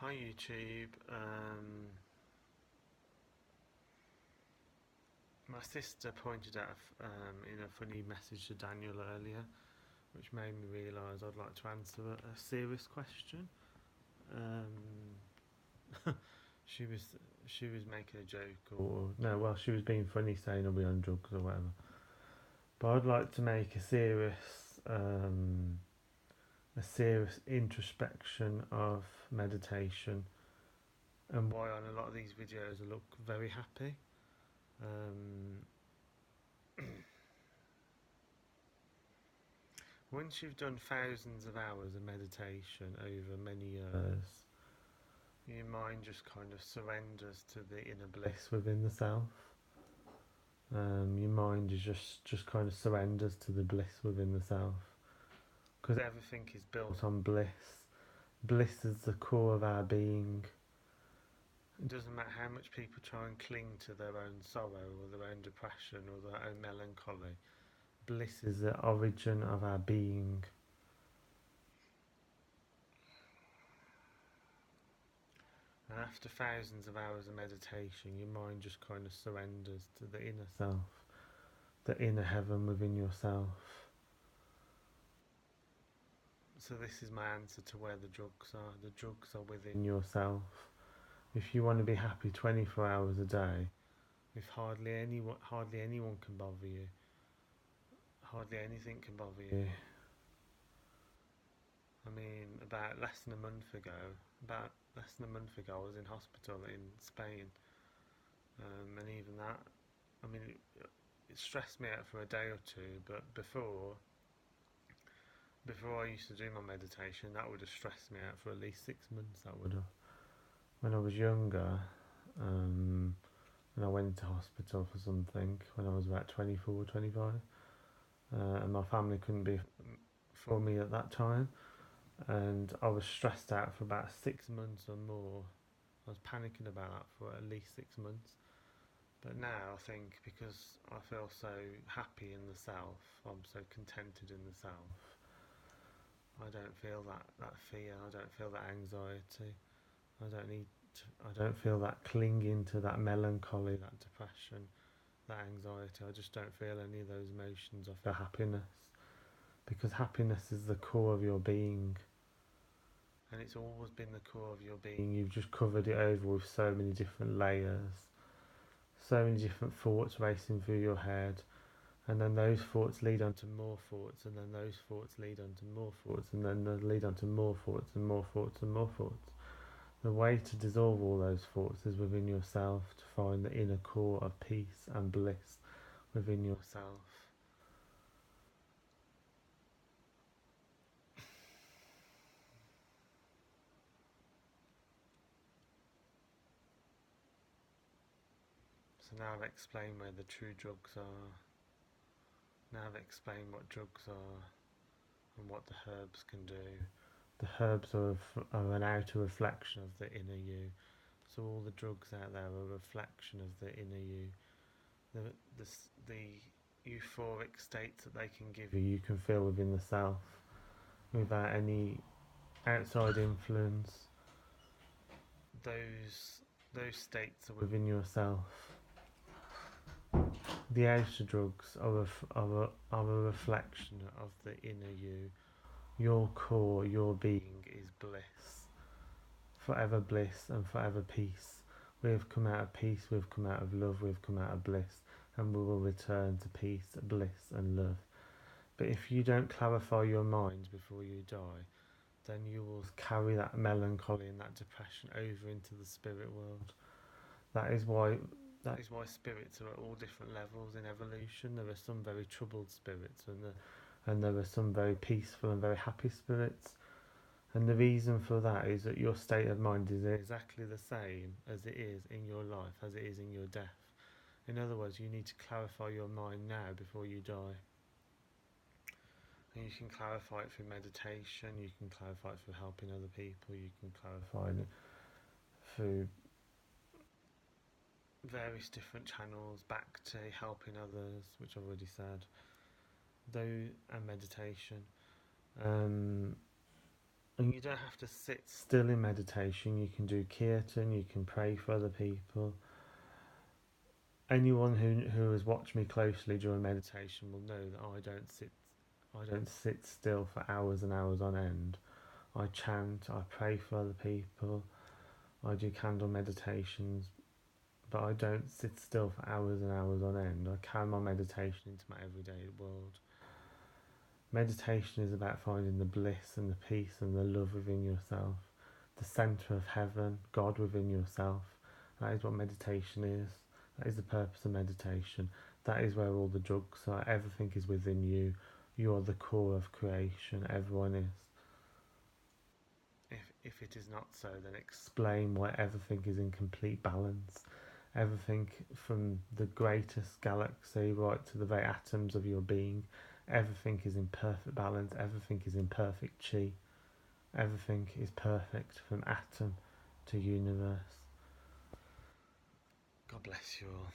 Hi YouTube. My sister pointed out in a funny message to Daniel earlier, which made me realise I'd like to answer a serious question. Um, she was she was making a joke, or no, well, she was being funny, saying I'll be on drugs or whatever. But I'd like to make a serious introspection of meditation and why on a lot of these videos I look very happy. Um, Once you've done thousands of hours of meditation over many years, your mind just kind of surrenders to the inner bliss within the self. Your mind is just kind of surrenders to the bliss within the self, because everything is built on bliss. Bliss is the core of our being. It doesn't matter how much people try and cling to their own sorrow or their own depression or their own melancholy. Bliss is the origin of our being. And after thousands of hours of meditation, your mind just kind of surrenders to the inner self, the inner heaven within yourself. So this is my answer to where the drugs are. The drugs are within yourself. If you want to be happy 24 hours a day, if hardly anyone can bother you, hardly anything can bother you. I mean, about less than a month ago, I was in hospital in Spain, and even that, I mean, it stressed me out for a day or two. But before I used to do my meditation, that would have stressed me out for at least 6 months. That would have. When I was younger, um, when I went to hospital for something, when I was about 24, 25, and my family couldn't be for me at that time, and I was stressed out for about 6 months or more. I was panicking about that for at least 6 months. But now I think because I feel so happy in the self, I'm so contented in the self, I don't feel that fear, I don't feel that anxiety, I don't need I don't feel that clinging to that melancholy, that depression, that anxiety. I just don't feel any of those emotions. I feel happiness, because happiness is the core of your being, and it's always been the core of your being. You've just covered it over with so many different layers, so many different thoughts racing through your head, and then those thoughts lead on to more thoughts, and then those thoughts lead on to more thoughts, and then they lead on to more thoughts and more thoughts and more thoughts. The way to dissolve all those thoughts is within yourself, to find the inner core of peace and bliss within yourself. So now I've explained where the true drugs are. Now I've explained what drugs are and what the herbs can do. The herbs are an outer reflection of the inner you. So all the drugs out there are a reflection of the inner you. The euphoric states that they can give you, you can feel within the self without any outside influence. Those states are within yourself. The outer drugs are a reflection of the inner you. Your core, your being is bliss, forever bliss and forever peace. We have come out of peace, we've come out of love, we've come out of bliss, and we will return to peace, bliss and love. But if you don't clarify your mind before you die, then you will carry that melancholy and that depression over into the spirit world. That is why spirits are at all different levels in evolution. There are some very troubled spirits, and there are some very peaceful and very happy spirits. And the reason for that is that your state of mind is exactly the same as it is in your life, as it is in your death. In other words, you need to clarify your mind now before you die. And you can clarify it through meditation, you can clarify it through helping other people, you can clarify it through various different channels back to helping others, which I've already said, though, and meditation. And you don't have to sit still in meditation. You can do kirtan, you can pray for other people. Anyone who has watched me closely during meditation will know that I don't sit still for hours and hours on end. I chant, I pray for other people, I do candle meditations, but I don't sit still for hours and hours on end. I carry my meditation into my everyday world. Meditation is about finding the bliss and the peace and the love within yourself, the centre of heaven, God within yourself. That is what meditation is. That is the purpose of meditation. That is where all the drugs are. Everything is within you. You are the core of creation. Everyone is. If it is not so, then explain why everything is in complete balance. Everything from the greatest galaxy right to the very atoms of your being, everything is in perfect balance, everything is in perfect chi, everything is perfect from atom to universe. God bless you all.